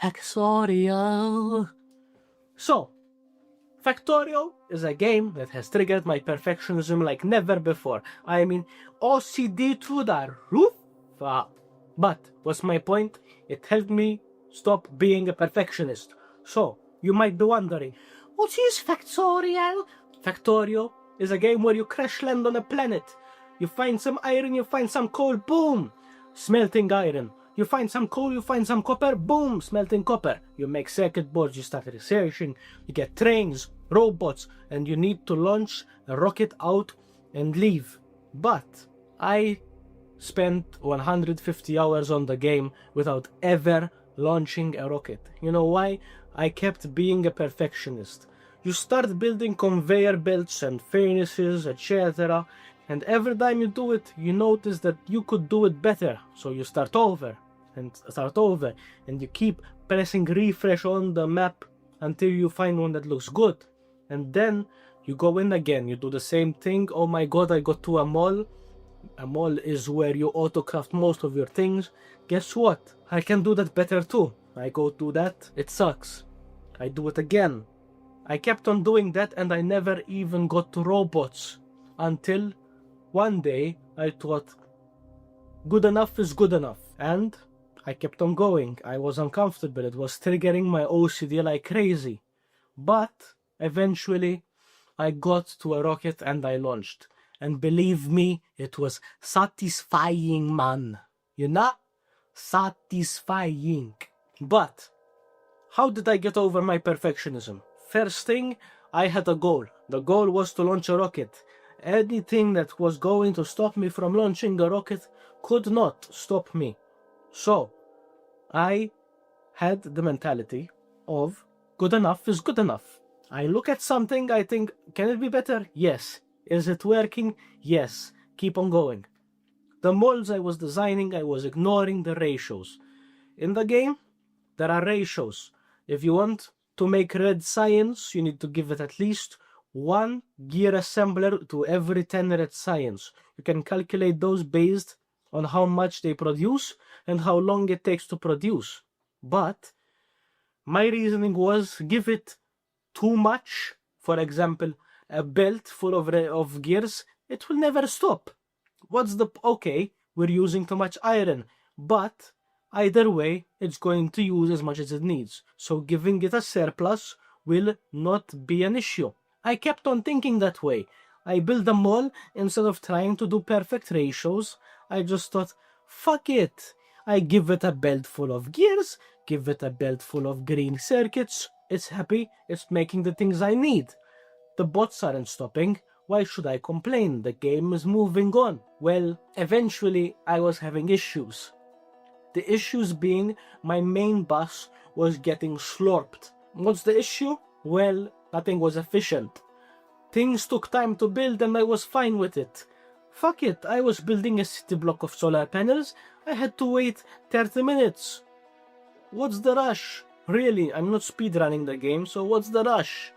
Factorio. So, Factorio is a game that has triggered my perfectionism like never before. I mean, OCD through the roof. But what's my point? It helped me stop being a perfectionist. So, you might be wondering, what is Factorio? Factorio is a game where you crash land on a planet. You find some iron, you find some coal, boom! Smelting iron. You find some coal, you find some copper, boom, smelting copper. You make circuit boards, you start researching, you get trains, robots, and you need to launch a rocket out and leave. But I spent 150 hours on the game without ever launching a rocket. You know why? I kept being a perfectionist. You start building conveyor belts and furnaces, etc. And every time you do it, you notice that you could do it better. So you start over, and you keep pressing refresh on the map until you find one that looks good. And then you go in again, you do the same thing. Oh my god, I got to a mall. A mall is where you autocraft most of your things. Guess what? I can do that better too. I go to that, it sucks. I do it again. I kept on doing that and I never even got to robots. Until one day I thought, good enough is good enough. And I kept on going. I was uncomfortable. It was triggering my OCD like crazy. But eventually I got to a rocket and I launched. And believe me, it was satisfying, man. You know? Satisfying. But how did I get over my perfectionism? First thing, I had a goal. The goal was to launch a rocket. Anything that was going to stop me from launching a rocket could not stop me. So, I had the mentality of good enough is good enough. I look at something, I think, can it be better? Yes. Is it working? Yes. Keep on going. The molds I was designing, I was ignoring the ratios. In the game, there are ratios. If you want to make red science, you need to give it at least 1 gear assembler to every 10 red science. You can calculate those based on how much they produce and how long it takes to produce. But my reasoning was give it too much. For example, a belt full of gears, it will never stop. Okay, we're using too much iron, but either way, it's going to use as much as it needs. So giving it a surplus will not be an issue. I kept on thinking that way. I built a mall instead of trying to do perfect ratios. I just thought, fuck it. I give it a belt full of gears, give it a belt full of green circuits. It's happy, it's making the things I need. The bots aren't stopping. Why should I complain? The game is moving on. Well, eventually I was having issues. The issues being my main boss was getting slurped. What's the issue? Well, nothing was efficient. Things took time to build and I was fine with it. Fuck it, I was building a city block of solar panels. I had to wait 30 minutes. What's the rush? Really, I'm not speedrunning the game, so what's the rush?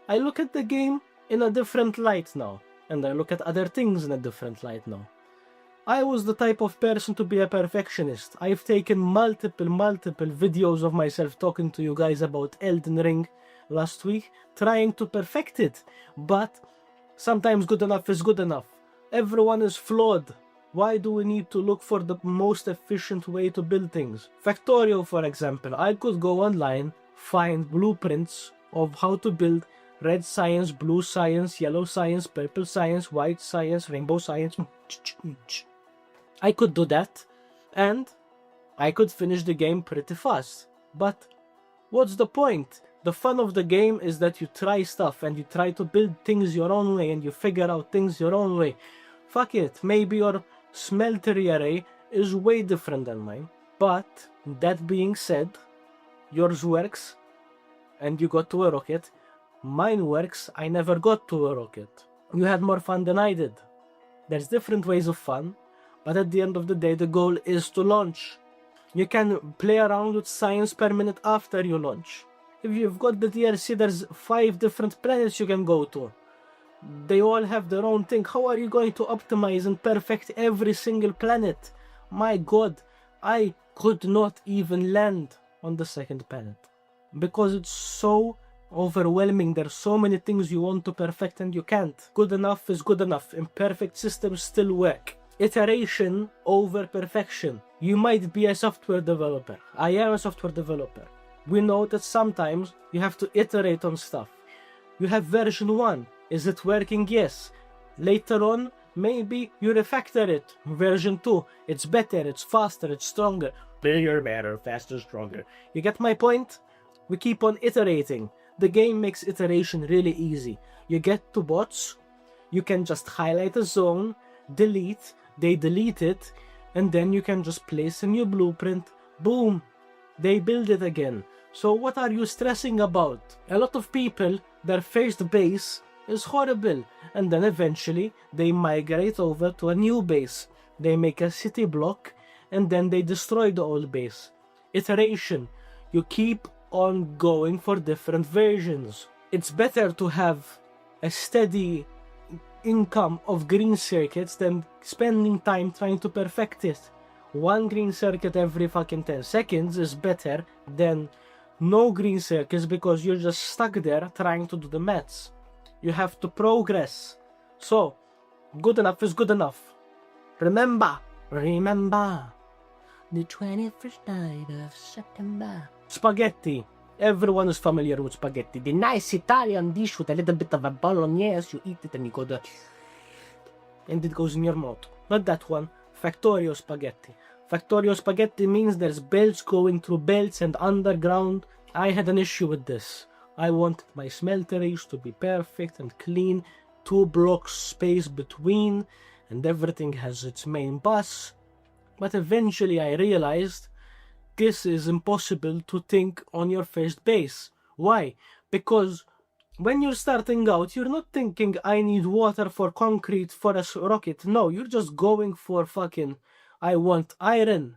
I look at the game in a different light now, and I look at other things in a different light now. I was the type of person to be a perfectionist. I've taken multiple videos of myself talking to you guys about Elden Ring last week, trying to perfect it. But sometimes good enough is good enough. Everyone is flawed. Why do we need to look for the most efficient way to build things? Factorio, for example, I could go online, find blueprints of how to build red science, blue science, yellow science, purple science, white science, rainbow science. I could do that, and I could finish the game pretty fast. But what's the point? The fun of the game is that you try stuff and you try to build things your own way and you figure out things your own way. Fuck it, maybe your smeltery array is way different than mine. But that being said, yours works and you got to a rocket. Mine works, I never got to a rocket. You had more fun than I did. There's different ways of fun, but at the end of the day, the goal is to launch. You can play around with science per minute after you launch. If you've got the DLC, there's 5 different planets you can go to. They all have their own thing. How are you going to optimize and perfect every single planet? My god, I could not even land on the second pallet. Because it's so overwhelming, there's so many things you want to perfect and you can't. Good enough is good enough. Imperfect systems still work. Iteration over perfection. You might be a software developer. I am a software developer. We know that sometimes you have to iterate on stuff. You have version 1. Is it working? Yes. Later on, maybe you refactor it. Version 2. It's better, it's faster, it's stronger. Bigger, better, faster, stronger. You get my point? We keep on iterating. The game makes iteration really easy. You get to bots, you can just highlight a zone, delete, they delete it, and then you can just place a new blueprint. Boom! They build it again. So what are you stressing about? A lot of people, their first base is horrible, and then eventually they migrate over to a new base. They make a city block, and then they destroy the old base. Iteration. You keep on going for different versions. It's better to have a steady income of green circuits than spending time trying to perfect it. One green circuit every fucking 10 seconds is better than no green circuits because you're just stuck there trying to do the maths. You have to progress. So, good enough is good enough. Remember the 21st night of September. Spaghetti. Everyone is familiar with spaghetti. The nice Italian dish with a little bit of a bolognese. You eat it and you go and it goes in your mouth. Not that one. Factorio spaghetti. Factorio spaghetti means there's belts going through belts and underground. I had an issue with this. I wanted my smelteries to be perfect and clean. 2 blocks space between. And everything has its main bus. But eventually I realized this is impossible to think on your first base. Why? Because when you're starting out, you're not thinking, I need water for concrete for a rocket. No, you're just going for fucking, I want iron.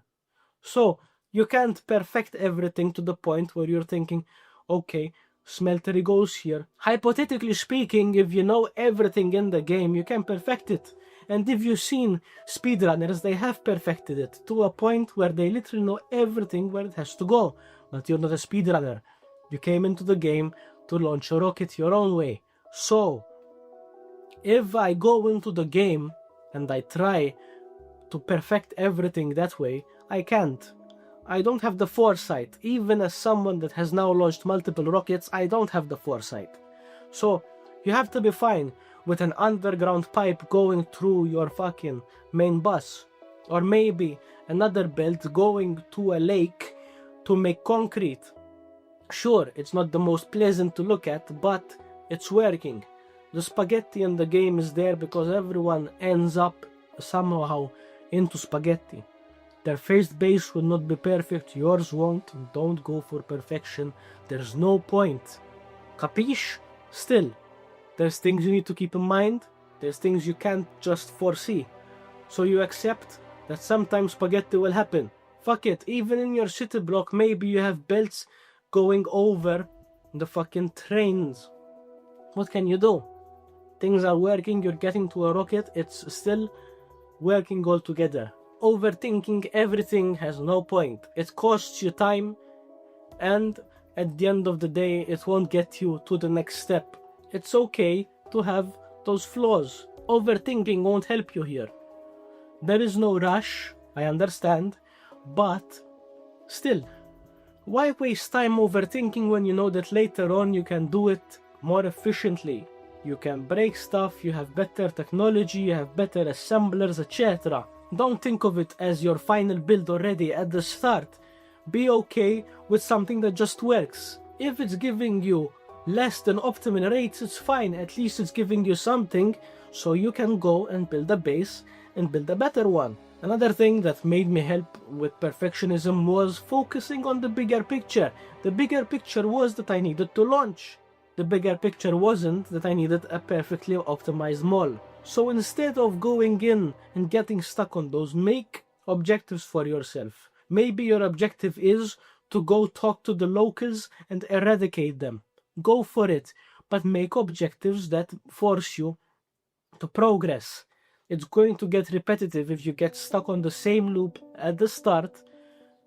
So, you can't perfect everything to the point where you're thinking, okay, smeltery goes here. Hypothetically speaking, if you know everything in the game, you can perfect it. And if you've seen speedrunners, they have perfected it to a point where they literally know everything where it has to go. But you're not a speedrunner. You came into the game to launch a rocket your own way. So, if I go into the game and I try to perfect everything that way, I can't. I don't have the foresight. Even as someone that has now launched multiple rockets, I don't have the foresight. So, you have to be fine with an underground pipe going through your fucking main bus. Or maybe another belt going to a lake to make concrete. Sure, it's not the most pleasant to look at, but it's working. The spaghetti in the game is there because everyone ends up somehow into spaghetti. Their first base will not be perfect, yours won't. Don't go for perfection. There's no point. Capiche? Still, there's things you need to keep in mind. There's things you can't just foresee. So you accept that sometimes spaghetti will happen. Fuck it, even in your city block, maybe you have belts going over the fucking trains. What can you do? Things are working, you're getting to a rocket, it's still working all together. Overthinking everything has no point. It costs you time, and at the end of the day, it won't get you to the next step. It's okay to have those flaws. Overthinking won't help you here. There is no rush, I understand, but still, why waste time overthinking when you know that later on you can do it more efficiently? You can break stuff, you have better technology, you have better assemblers, etc. Don't think of it as your final build already at the start. Be okay with something that just works. If it's giving you less than optimal rates, it's fine. At least it's giving you something so you can go and build a base and build a better one. Another thing that made me help with perfectionism was focusing on the bigger picture. The bigger picture was that I needed to launch. The bigger picture wasn't that I needed a perfectly optimized mall. So instead of going in and getting stuck on those, make objectives for yourself. Maybe your objective is to go talk to the locals and eradicate them. Go for it, but make objectives that force you to progress. It's going to get repetitive if you get stuck on the same loop at the start.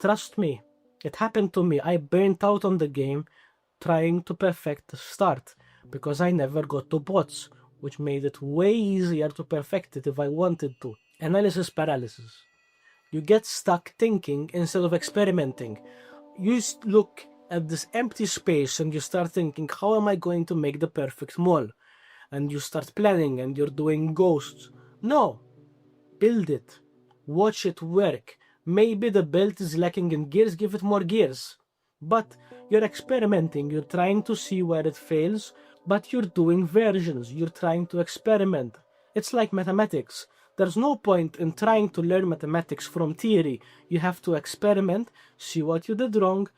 Trust me, It happened to me. I burnt out on the game trying to perfect the start because I never got to bots, which made it way easier to perfect it if I wanted to. Analysis paralysis. You get stuck thinking instead of experimenting. You look at this empty space and you start thinking, how am I going to make the perfect mall? And you start planning and you're doing ghosts. No, build it. Watch it work. Maybe the belt is lacking in gears, give it more gears. But you're experimenting, you're trying to see where it fails, but you're doing versions, you're trying to experiment. It's like mathematics. There's no point in trying to learn mathematics from theory. You have to experiment, see what you did wrong,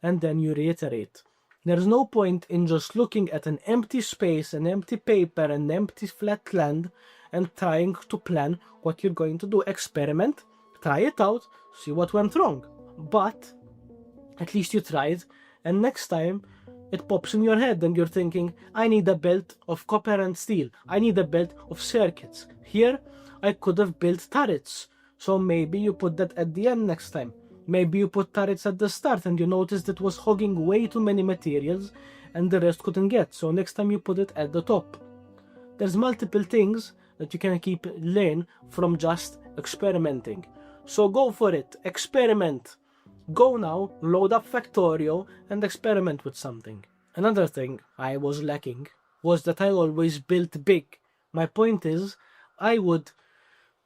and then you reiterate. There's no point in just looking at an empty space, an empty paper, an empty flat land, and trying to plan what you're going to do. Experiment, try it out, see what went wrong. But at least you tried, and next time it pops in your head and you're thinking, I need a belt of copper and steel. I need a belt of circuits. Here, I could have built turrets. So maybe you put that at the end next time. Maybe you put turrets at the start and you noticed it was hogging way too many materials and the rest couldn't get. So next time you put it at the top. There's multiple things that you can learn from just experimenting. So go for it. Experiment. Go now, load up Factorio and experiment with something. Another thing I was lacking was that I always built big. My point is, I would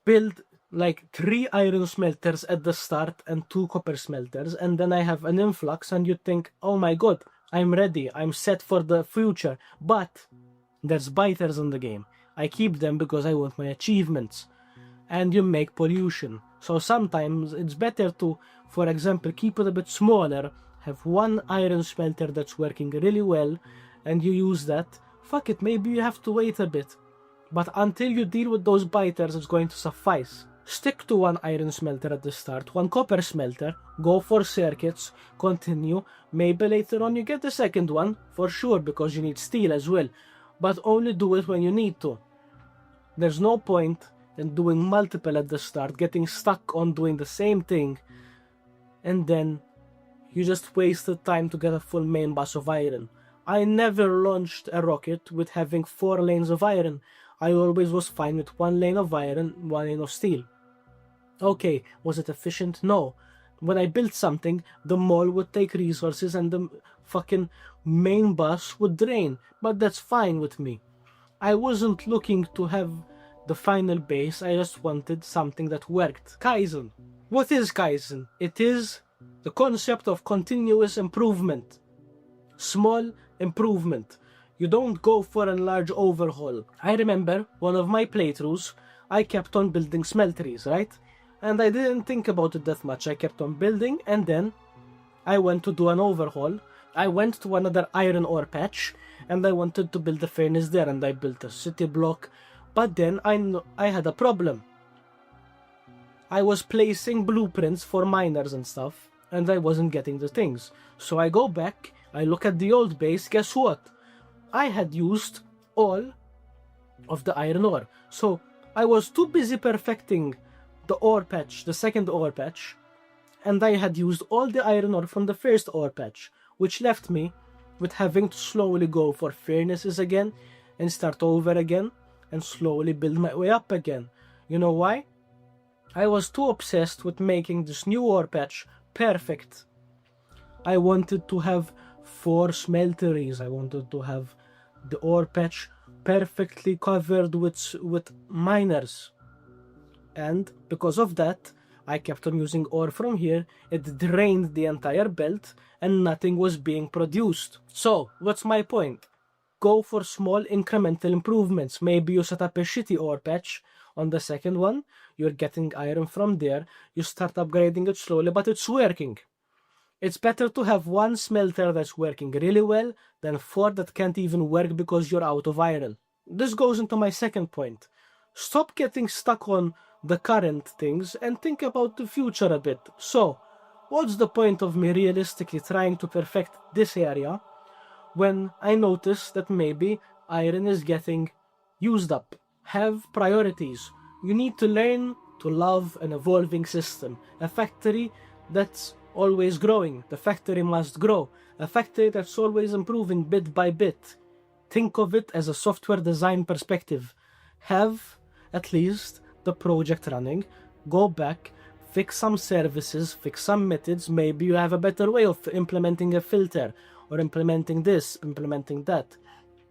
build like 3 iron smelters at the start and 2 copper smelters, and then I have an influx and you think, oh my god, I'm ready, I'm set for the future. But there's biters in the game. I keep them because I want my achievements. And you make pollution. So sometimes it's better to, for example, keep it a bit smaller, have 1 iron smelter that's working really well, and you use that. Fuck it, maybe you have to wait a bit. But until you deal with those biters, it's going to suffice. Stick to 1 iron smelter at the start, 1 copper smelter, go for circuits, continue. Maybe later on you get the second one, for sure, because you need steel as well. But only do it when you need to. There's no point in doing multiple at the start, getting stuck on doing the same thing, and then you just wasted time to get a full main bus of iron. I never launched a rocket with having 4 lanes of iron. I always was fine with 1 lane of iron, 1 lane of steel. Okay, was it efficient? No. When I built something, the mall would take resources and the fucking main bus would drain, but that's fine with me. I wasn't looking to have the final base, I just wanted something that worked. Kaizen. What is Kaizen? It is the concept of continuous improvement. Small improvement. You don't go for a large overhaul. I remember one of my playthroughs, I kept on building smelteries, right? And I didn't think about it that much. I kept on building and then I went to do an overhaul. I went to another iron ore patch and I wanted to build a furnace there and I built a city block. But then I had a problem. I was placing blueprints for miners and stuff and I wasn't getting the things. So I go back, I look at the old base, guess what? I had used all of the iron ore. So I was too busy perfecting the ore patch, the second ore patch, and I had used all the iron ore from the first ore patch, which left me with having to slowly go for furnaces again and start over again and slowly build my way up again. You know why? I was too obsessed with making this new ore patch perfect. I wanted to have 4 smelteries. I wanted to have the ore patch perfectly covered with miners. And because of that, I kept on using ore from here. It drained the entire belt and nothing was being produced. So, what's my point? Go for small incremental improvements. Maybe you set up a shitty ore patch on the second one. You're getting iron from there. You start upgrading it slowly, but it's working. It's better to have 1 smelter that's working really well than 4 that can't even work because you're out of iron. This goes into my second point. Stop getting stuck on the current things and think about the future a bit. So, what's the point of me realistically trying to perfect this area when I notice that maybe iron is getting used up? Have priorities. You need to learn to love an evolving system. A factory that's always growing. The factory must grow. A factory that's always improving bit by bit. Think of it as a software design perspective. Have at least the project running. Go back, fix some services, fix some methods. Maybe you have a better way of implementing a filter, or implementing this, implementing that.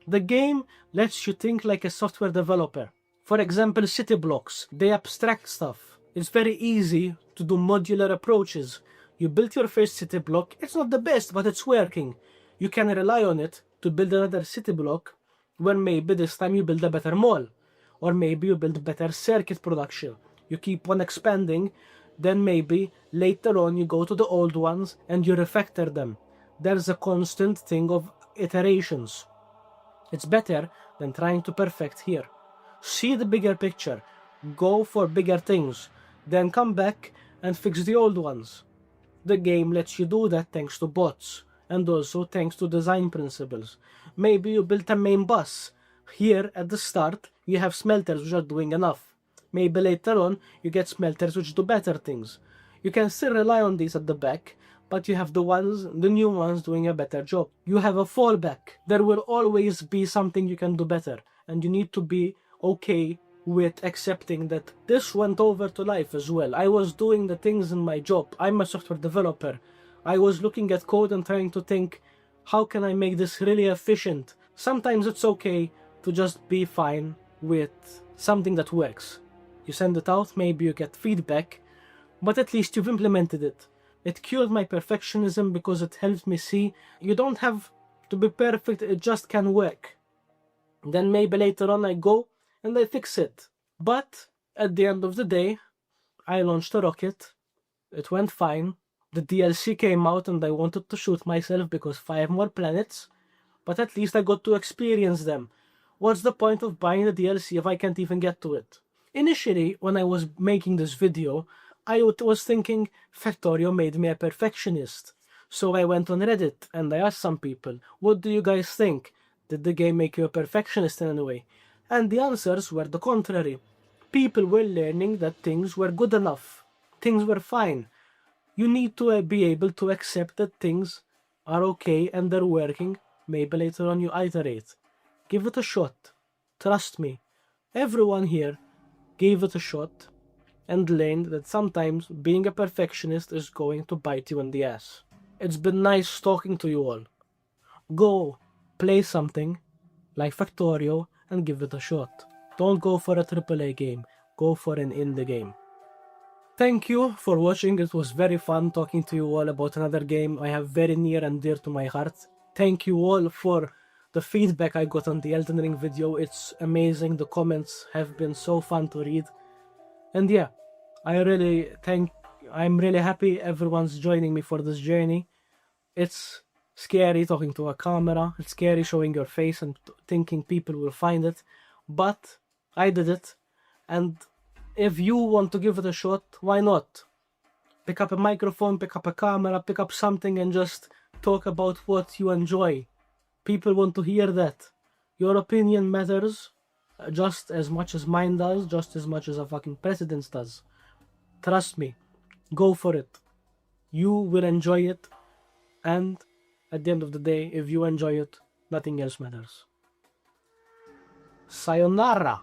The game lets you think like a software developer. For example, city blocks. They abstract stuff. It's very easy to do modular approaches. You built your first city block. It's not the best, but it's working. You can rely on it to build another city block, where maybe this time you build a better mall. Or maybe you build better circuit production. You keep on expanding, then maybe later on you go to the old ones and you refactor them. There's a constant thing of iterations. It's better than trying to perfect here. See the bigger picture. Go for bigger things. Then come back and fix the old ones. The game lets you do that thanks to bots. And also thanks to design principles. Maybe you built a main bus. Here at the start you have smelters which are doing enough. Maybe later on you get smelters which do better things. You can still rely on these at the back, but you have the new ones doing a better job. You have a fallback. There will always be something you can do better, and you need to be okay with accepting that this went over to life as well. I was doing the things in my job. I'm a software developer. I was looking at code and trying to think, how can I make this really efficient? Sometimes it's okay to just be fine with something that works. You send it out, maybe you get feedback, but at least you've implemented it. It cured my perfectionism because it helped me see you don't have to be perfect, it just can work. Then maybe later on I go and I fix it. But at the end of the day, I launched a rocket. It went fine. The DLC came out and I wanted to shoot myself because 5 more planets. But at least I got to experience them. What's the point of buying the DLC if I can't even get to it? Initially, when I was making this video, I was thinking Factorio made me a perfectionist. So I went on Reddit and I asked some people, what do you guys think? Did the game make you a perfectionist in any way? And the answers were the contrary. People were learning that things were good enough. Things were fine. You need to be able to accept that things are okay and they're working. Maybe later on you iterate. Give it a shot. Trust me. Everyone here gave it a shot and learned that sometimes being a perfectionist is going to bite you in the ass. It's been nice talking to you all. Go play something like Factorio and give it a shot. Don't go for a AAA game. Go for an indie game. Thank you for watching. It was very fun talking to you all about another game I have very near and dear to my heart. Thank you all for the feedback I got on the Elden Ring video. It's amazing. The comments have been so fun to read. And yeah, I'm really happy everyone's joining me for this journey. It's scary talking to a camera. It's scary showing your face and thinking people will find it. But I did it. And if you want to give it a shot, why not? Pick up a microphone, pick up a camera, pick up something and just talk about what you enjoy. People want to hear that. Your opinion matters just as much as mine does, just as much as a fucking president's does. Trust me. Go for it. You will enjoy it. And at the end of the day, if you enjoy it, nothing else matters. Sayonara!